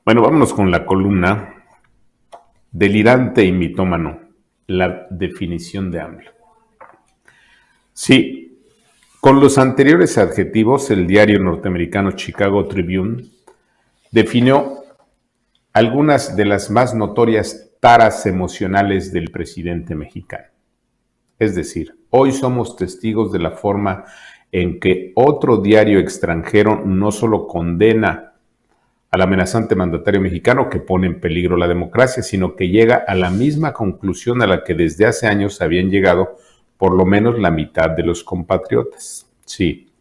Bueno, vámonos con la columna delirante y mitómano, la definición de AMLO. Sí, con los anteriores adjetivos, el diario norteamericano Chicago Tribune definió algunas de las más notorias taras emocionales del presidente mexicano. Es decir, hoy somos testigos de la forma en que otro diario extranjero no solo condena al amenazante mandatario mexicano que pone en peligro la democracia, sino que llega a la misma conclusión a la que desde hace años habían llegado por lo menos la mitad de los compatriotas. Sí,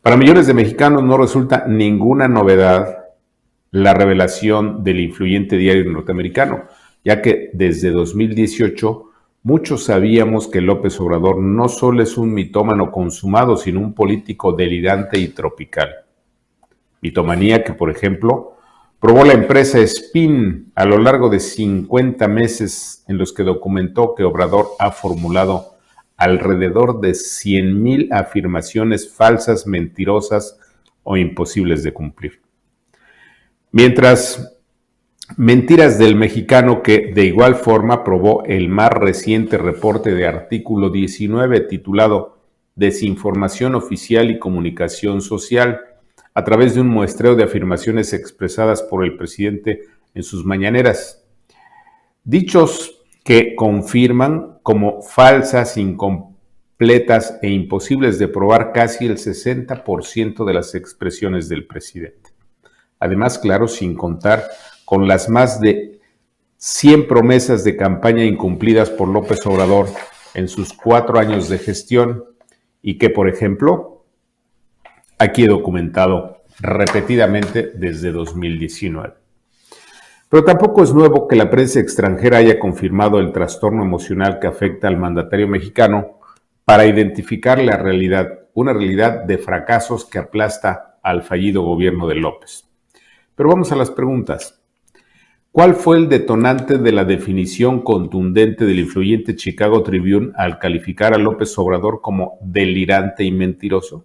para millones de mexicanos no resulta ninguna novedad la revelación del influyente diario norteamericano, ya que desde 2018 muchos sabíamos que López Obrador no solo es un mitómano consumado, sino un político delirante y tropical. Mitomanía que, por ejemplo, probó la empresa Spin a lo largo de 50 meses en los que documentó que Obrador ha formulado alrededor de 100,000 afirmaciones falsas, mentirosas o imposibles de cumplir. Mientras Mentiras del Mexicano, que de igual forma probó el más reciente reporte de Artículo 19 titulado Desinformación oficial y comunicación social, a través de un muestreo de afirmaciones expresadas por el presidente en sus mañaneras. Dichos que confirman como falsas, incompletas e imposibles de probar casi el 60% de las expresiones del presidente. Además, claro, sin contar con las más de 100 promesas de campaña incumplidas por López Obrador en sus 4 años de gestión y que, por ejemplo, aquí he documentado repetidamente desde 2019. Pero tampoco es nuevo que la prensa extranjera haya confirmado el trastorno emocional que afecta al mandatario mexicano para identificar la realidad, una realidad de fracasos que aplasta al fallido gobierno de López. Pero vamos a las preguntas. ¿Cuál fue el detonante de la definición contundente del influyente Chicago Tribune al calificar a López Obrador como delirante y mentiroso?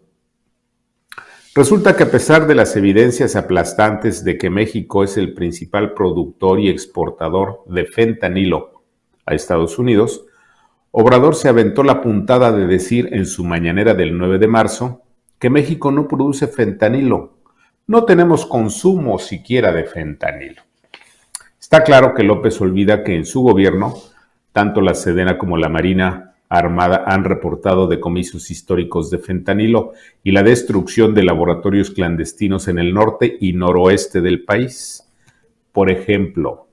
Resulta que a pesar de las evidencias aplastantes de que México es el principal productor y exportador de fentanilo a Estados Unidos, Obrador se aventó la puntada de decir en su mañanera del 9 de marzo que México no produce fentanilo. No tenemos consumo siquiera de fentanilo. Está claro que López olvida que en su gobierno, tanto la Sedena como la Marina Armada han reportado decomisos históricos de fentanilo y la destrucción de laboratorios clandestinos en el norte y noroeste del país. Por ejemplo,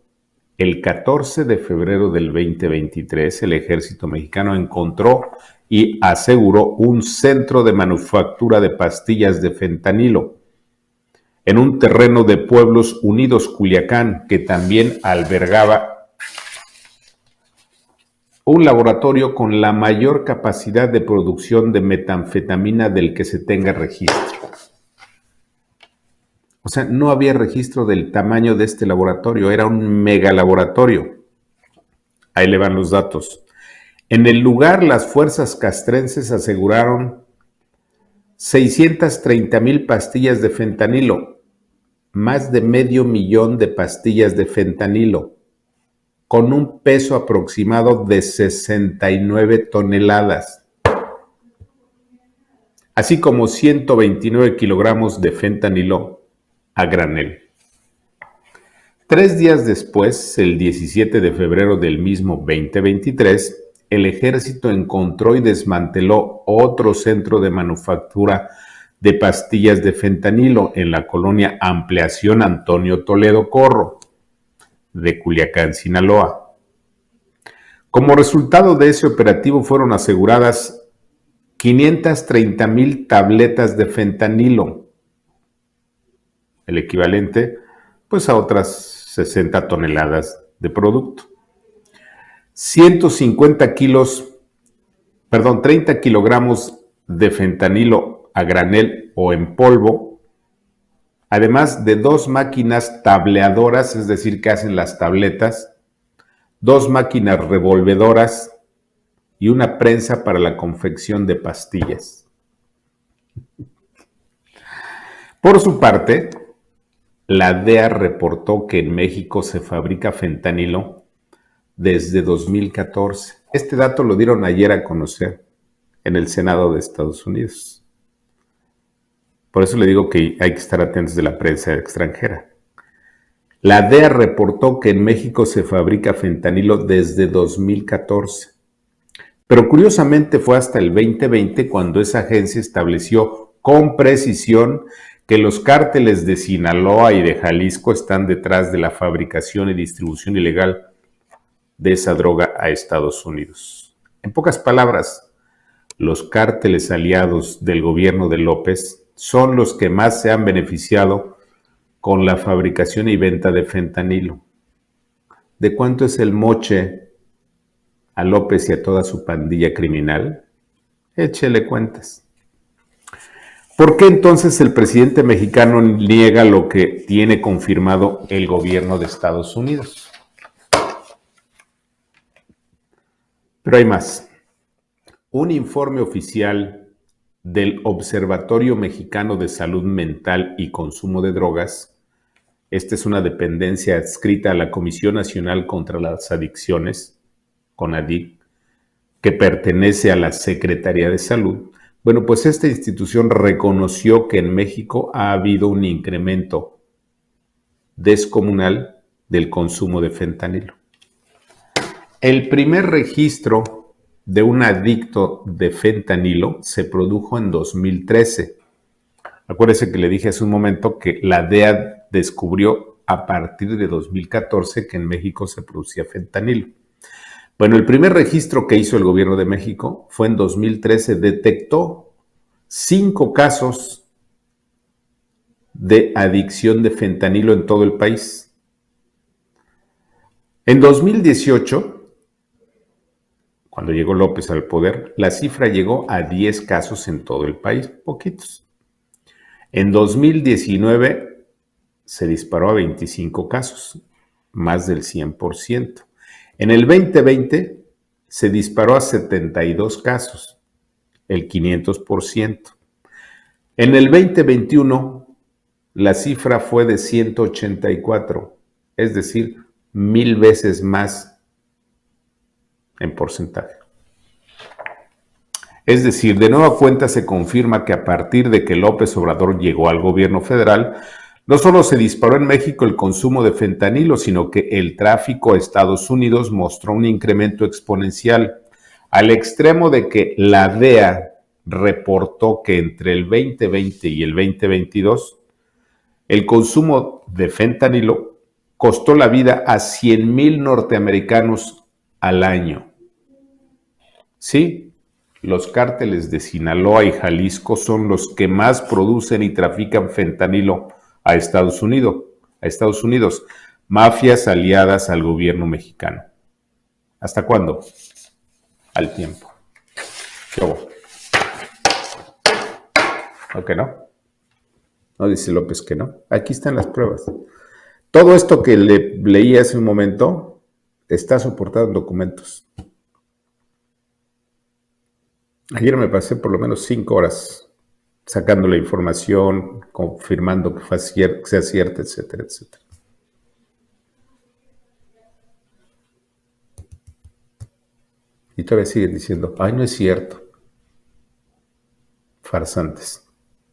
el 14 de febrero del 2023, el ejército mexicano encontró y aseguró un centro de manufactura de pastillas de fentanilo en un terreno de Pueblos Unidos, Culiacán, que también albergaba un laboratorio con la mayor capacidad de producción de metanfetamina del que se tenga registro. O sea, no había registro del tamaño de este laboratorio, era un megalaboratorio. Ahí le van los datos. En el lugar, las fuerzas castrenses aseguraron 630,000 pastillas de fentanilo, más de 500,000 de pastillas de fentanilo, con un peso aproximado de 69 toneladas, así como 129 kilogramos de fentanilo a granel. 3 días después, el 17 de febrero del mismo 2023, el ejército encontró y desmanteló otro centro de manufactura de pastillas de fentanilo en la colonia Ampliación Antonio Toledo Corro, de Culiacán, Sinaloa. Como resultado de ese operativo fueron aseguradas 530,000 tabletas de fentanilo, el equivalente pues a otras 60 toneladas de producto. 30 kilogramos de fentanilo a granel o en polvo, además de 2 máquinas tableadoras, es decir, que hacen las tabletas, 2 máquinas revolvedoras y una prensa para la confección de pastillas. Por su parte, la DEA reportó que en México se fabrica fentanilo desde 2014. Este dato lo dieron ayer a conocer en el Senado de Estados Unidos. Por eso le digo que hay que estar atentos de la prensa extranjera. La DEA reportó que en México se fabrica fentanilo desde 2014. Pero curiosamente fue hasta el 2020 cuando esa agencia estableció con precisión que los cárteles de Sinaloa y de Jalisco están detrás de la fabricación y distribución ilegal de esa droga a Estados Unidos. En pocas palabras, los cárteles aliados del gobierno de López son los que más se han beneficiado con la fabricación y venta de fentanilo. ¿De cuánto es el moche a López y a toda su pandilla criminal? Échele cuentas. ¿Por qué entonces el presidente mexicano niega lo que tiene confirmado el gobierno de Estados Unidos? Pero hay más. Un informe oficial del Observatorio Mexicano de Salud Mental y Consumo de Drogas, esta es una dependencia adscrita a la Comisión Nacional contra las Adicciones, CONADIC, que pertenece a la Secretaría de Salud. Bueno, pues esta institución reconoció que en México ha habido un incremento descomunal del consumo de fentanilo. El primer registro de un adicto de fentanilo se produjo en 2013. Acuérdese que le dije hace un momento que la DEA descubrió a partir de 2014 que en México se producía fentanilo. Bueno, el primer registro que hizo el gobierno de México fue en 2013, detectó 5 casos de adicción de fentanilo en todo el país. En 2018, cuando llegó López al poder, la cifra llegó a 10 casos en todo el país, poquitos. En 2019 se disparó a 25 casos, más del 100%. En el 2020 se disparó a 72 casos, el 500%. En el 2021 la cifra fue de 184, es decir, 1000 veces más en porcentaje. Es decir, de nueva cuenta se confirma que a partir de que López Obrador llegó al gobierno federal, no solo se disparó en México el consumo de fentanilo, sino que el tráfico a Estados Unidos mostró un incremento exponencial, al extremo de que la DEA reportó que entre el 2020 y el 2022, el consumo de fentanilo costó la vida a 100,000 norteamericanos al año. Sí, los cárteles de Sinaloa y Jalisco son los que más producen y trafican fentanilo a Estados Unidos, mafias aliadas al gobierno mexicano. ¿Hasta cuándo? Al tiempo. ¿Qué hubo? ¿O que no? No dice López que no. Aquí están las pruebas. Todo esto que le leí hace un momento está soportado en documentos. Ayer me pasé por lo menos 5 horas sacando la información, confirmando que sea cierta, etcétera, etcétera. Y todavía siguen diciendo, ay, no es cierto. Farsantes.